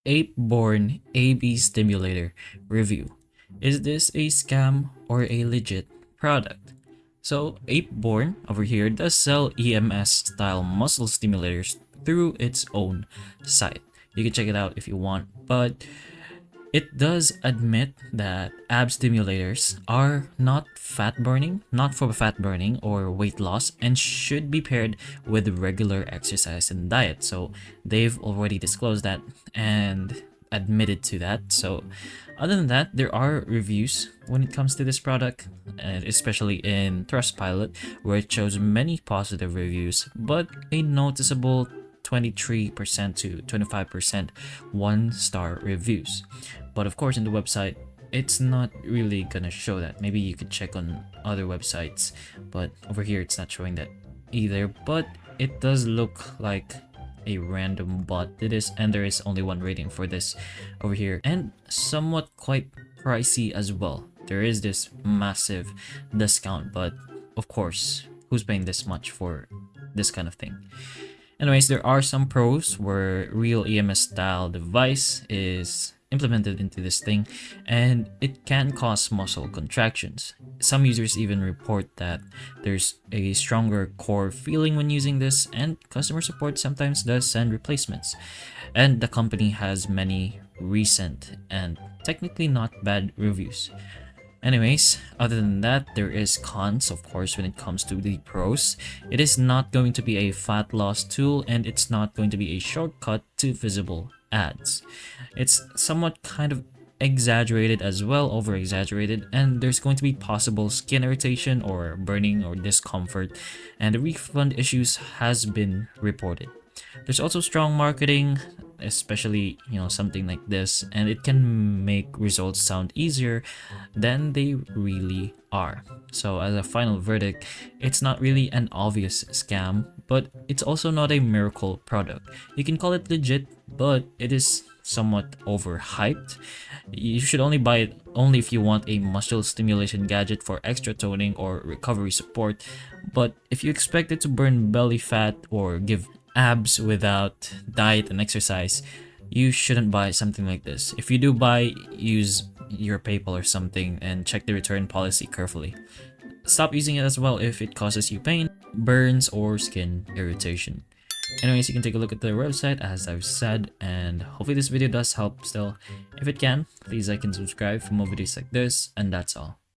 Ape Born AB Stimulator review. Is this a scam or a legit product? So, Ape Born over here does sell EMS style muscle stimulators through its own site. You can check it out if you want, but it does admit that ab stimulators are not for fat burning or weight loss, and should be paired with regular exercise and diet. So they've already disclosed that and admitted to that. So other than that, there are reviews when it comes to this product, and especially in Trustpilot, where it shows many positive reviews, but a noticeable 23% to 25% one-star reviews. But of course, in the website, it's not really gonna show that. Maybe you could check on other websites, but over here it's not showing that either. But it does look like a random bot it is, and there is only one rating for this over here, and somewhat quite pricey as well. There is this massive discount, but of course, who's paying this much for this kind of thing? Anyways, there are some pros where real EMS style device is implemented into this thing, and it can cause muscle contractions. Some users even report that there's a stronger core feeling when using this, and customer support sometimes does send replacements. And the company has many recent and technically not bad reviews. Anyways, other than that, there is cons, of course, when it comes to the pros. It is not going to be a fat loss tool, and it's not going to be a shortcut to visible ads. It's somewhat kind of exaggerated as well, over exaggerated, and there's going to be possible skin irritation or burning or discomfort, and the refund issues has been reported. There's also strong marketing, especially something like this, and it can make results sound easier than they really are. So as a final verdict, it's not really an obvious scam, but it's also not a miracle product. You can call it legit, but it is somewhat overhyped. You should only buy it only if you want a muscle stimulation gadget for extra toning or recovery support. But if you expect it to burn belly fat or give abs without diet and exercise, you shouldn't buy something like this. If you do buy, use your PayPal or something and check the return policy carefully. Stop using it as well if it causes you pain, burns, or skin irritation. Anyways, you can take a look at their website as I've said, and hopefully this video does help still. If it can, please like and subscribe for more videos like this, and that's all.